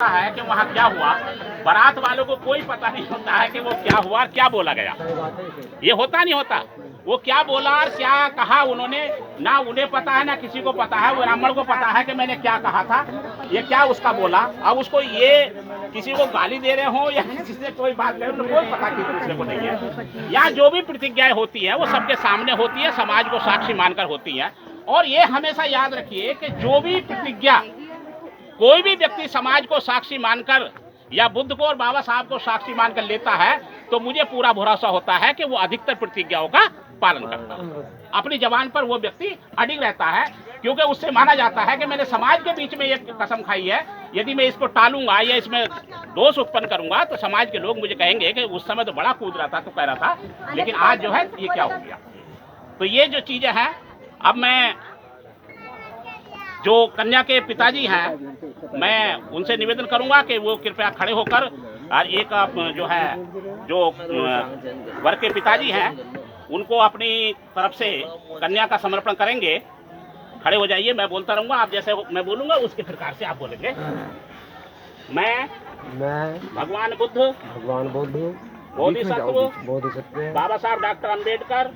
है कि वहाँ क्या हुआ, बारात वालों को कोई पता नहीं होता है कि वो क्या हुआ और क्या बोला गया। ये होता नहीं होता, वो क्या बोला और क्या कहा उन्होंने, ना उन्हें पता है ना किसी को पता है। वो ब्राह्मण को पता है कि मैंने क्या कहा था, ये क्या उसका बोला। अब उसको ये किसी को गाली दे रहे हो या किसी से कोई बात करे तो कोई पता किसी दूसरे को नहीं है। यहाँ जो भी प्रतिज्ञाएं होती है वो सबके सामने होती है, समाज को साक्षी मानकर होती है। और ये हमेशा याद रखिए कि जो भी प्रतिज्ञा कोई भी व्यक्ति समाज को साक्षी मानकर या बुद्ध को और बाबा साहब को साक्षी मानकर लेता है तो मुझे पूरा भरोसा होता है कि वो अधिकतर प्रतिज्ञाओं का पालन करता है। अपनी जबान पर वो व्यक्ति अडिग रहता है, क्योंकि उससे माना जाता है कि मैंने समाज के बीच में एक कसम खाई है, यदि मैं इसको टालूंगा या इसमें दोष उत्पन्न करूंगा तो समाज के लोग मुझे कहेंगे कि उस समय तो बड़ा कूद रहा था, तो कह रहा था, लेकिन आज जो है ये क्या हो गया। तो ये जो चीजें हैं, अब मैं जो कन्या के पिताजी हैं मैं उनसे निवेदन करूंगा कि वो कृपया खड़े होकर और एक जो है जो वर के पिताजी हैं उनको अपनी तरफ से कन्या का समर्पण करेंगे। खड़े हो जाइए, मैं बोलता रहूंगा, आप जैसे मैं बोलूंगा उसके प्रकार से आप बोलेंगे। मैं भगवान बुद्ध बोधिसत्व बाबा साहब डॉक्टर अम्बेडकर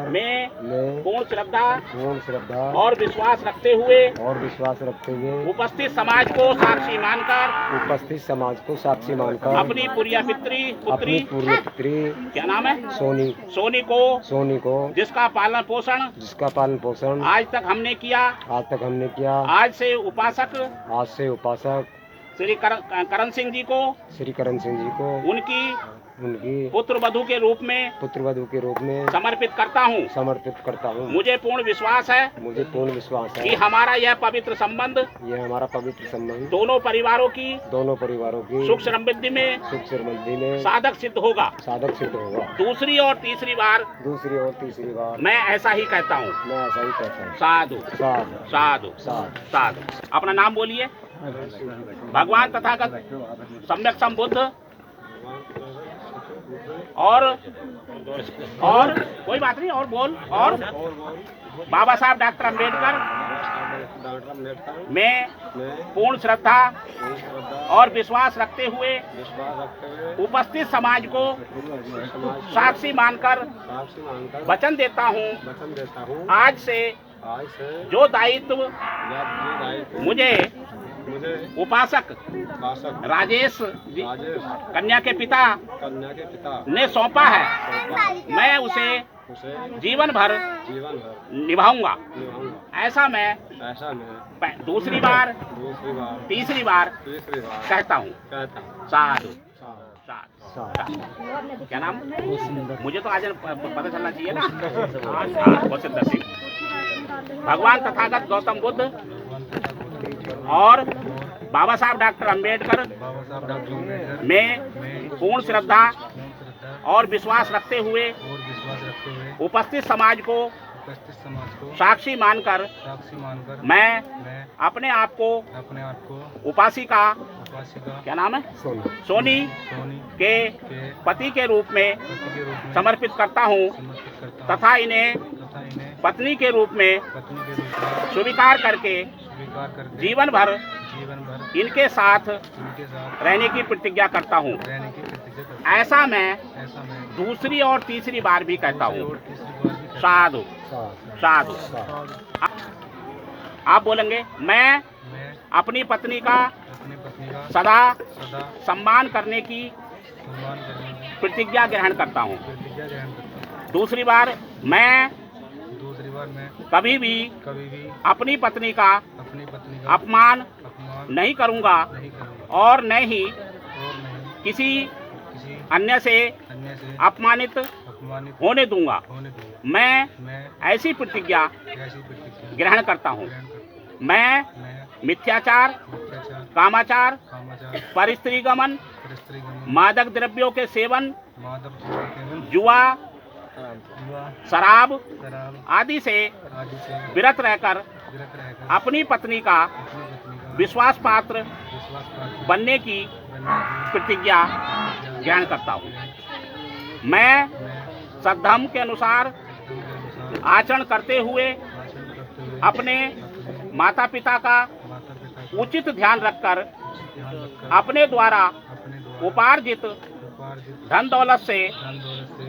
में पूर्ण श्रद्धा और विश्वास रखते हुए उपस्थित समाज को साक्षी मानकर अपनी पुरिया पुत्री क्या नाम है, सोनी को जिसका पालन पोषण आज तक हमने किया आज से उपासक श्री करण सिंह जी को उनकी पुत्र वधु के रूप में समर्पित करता हूँ। मुझे पूर्ण विश्वास है कि हमारा यह पवित्र संबंध दोनों परिवारों की सुख समृद्धि में साधक सिद्ध होगा। दूसरी और तीसरी बार मैं ऐसा ही कहता हूँ। साधु साधु साधु। अपना नाम बोलिए। भगवान तथागत सम्यक संबुद्ध और कोई बात नहीं, और बोल। और बाबा साहब डॉक्टर अम्बेडकर में पूर्ण श्रद्धा और विश्वास रखते हुए उपस्थित समाज को साक्षी मानकर वचन देता हूँ, आज से जो दायित्व मुझे उपासक राजेश कन्या के पिता ने सौंपा है, मैं उसे जीवन भर निभाऊंगा। ऐसा मैं दूसरी बार तीसरी बार कहता हूँ। साधु साधु। क्या नाम? मुझे तो आज पता चलना चाहिए ना। वसुंधरा सिंह। भगवान तथागत गौतम बुद्ध और बाबा साहब डॉक्टर अम्बेडकर में पूर्ण श्रद्धा और विश्वास रखते हुए उपस्थित समाज को साक्षी मानकर मैं अपने आप को उपासिका क्या नाम है, सोनी के पति के रूप में समर्पित करता हूँ तथा इन्हें पत्नी के रूप में स्वीकार करके जीवन भर इनके साथ रहने की प्रतिज्ञा करता हूँ। ऐसा मैं दूसरी और तीसरी बार भी कहता हूँ। साधु साधु। आप बोलेंगे। मैं अपनी पत्नी का सदा सम्मान करने की प्रतिज्ञा ग्रहण करता हूँ। दूसरी बार मैं कभी भी अपनी पत्नी का अपमान नहीं करूंगा और न ही किसी अन्य से अपमानित होने दूंगा। मैं ऐसी प्रतिज्ञा ग्रहण करता हूँ। मैं मिथ्याचार, कामाचार, परस्त्रीगमन, मादक द्रव्यों के सेवन, जुआ, शराब आदि से विरत रहकर अपनी पत्नी का विश्वास पात्र बनने की प्रतिज्ञा ग्रहण करता हूँ। मैं सद्धर्म के अनुसार आचरण करते हुए अपने माता पिता का उचित ध्यान रखकर अपने द्वारा उपार्जित धन दौलत से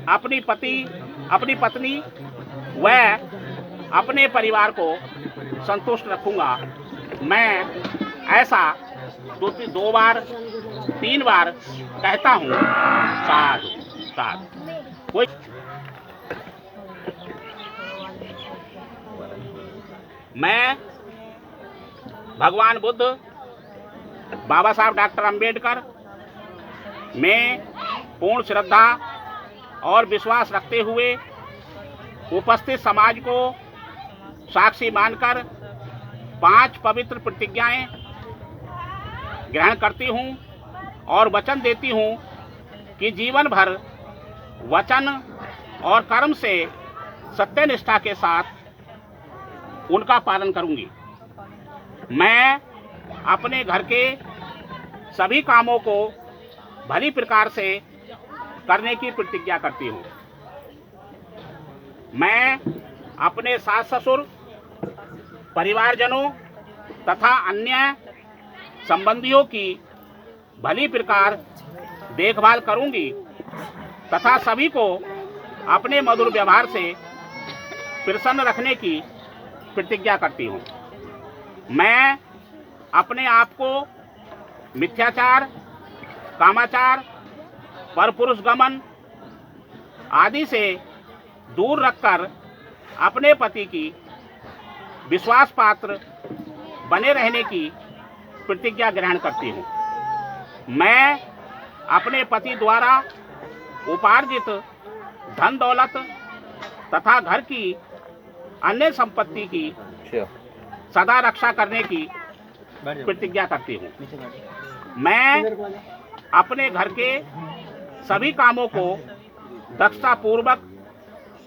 अपनी पत्नी व अपने परिवार को संतुष्ट रखूंगा। मैं ऐसा 2 बार 3 बार कहता हूँ। साधु साधु। कोई मैं भगवान बुद्ध, बाबा साहब डॉक्टर अंबेडकर में पूर्ण श्रद्धा और विश्वास रखते हुए उपस्थित समाज को साक्षी मानकर 5 पवित्र प्रतिज्ञाएं ग्रहण करती हूं और वचन देती हूं कि जीवन भर वचन और कर्म से सत्यनिष्ठा के साथ उनका पालन करूंगी। मैं अपने घर के सभी कामों को भली प्रकार से करने की प्रतिज्ञा करती हूँ। मैं अपने सास ससुर, परिवारजनों तथा अन्य संबंधियों की भली प्रकार देखभाल करूंगी तथा सभी को अपने मधुर व्यवहार से प्रसन्न रखने की प्रतिज्ञा करती हूँ। मैं अपने आप को मिथ्याचार, कामाचार, परपुरुष गमन आदि से दूर रखकर अपने पति की विश्वास पात्र बने रहने की प्रतिज्ञा ग्रहण करती हूँ। मैं अपने पति द्वारा उपार्जित धन दौलत तथा घर की अन्य संपत्ति की सदा रक्षा करने की प्रतिज्ञा करती हूँ। मैं अपने घर के सभी कामों को दक्षता पूर्वक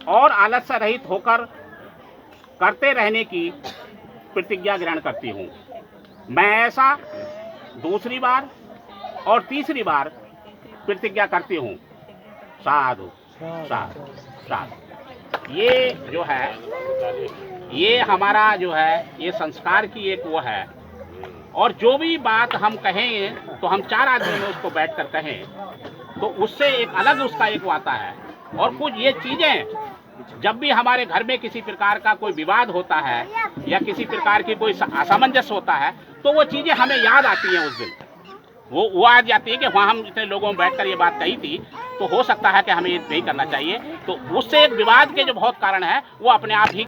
और आलस्य रहित होकर करते रहने की प्रतिज्ञा ग्रहण करती हूँ। मैं ऐसा 2री बार और 3री बार प्रतिज्ञा करती हूँ। साधु साधु साधु। ये जो है, ये हमारा जो है, ये संस्कार की एक वो है। और जो भी बात हम कहें तो हम 4 आदमी में उसको बैठकर कहें तो उससे एक अलग उसका एक वो आता है। और कुछ ये चीजें जब भी हमारे घर में किसी प्रकार का कोई विवाद होता है या किसी प्रकार की कोई असमंजस होता है तो वो चीजें हमें याद आती हैं। उस दिन वो आ जाती है कि वहाँ हम इतने लोगों में बैठकर ये बात कही थी, तो हो सकता है कि हमें ये नहीं करना चाहिए। तो उससे एक विवाद के जो बहुत कारण है वो अपने आप ही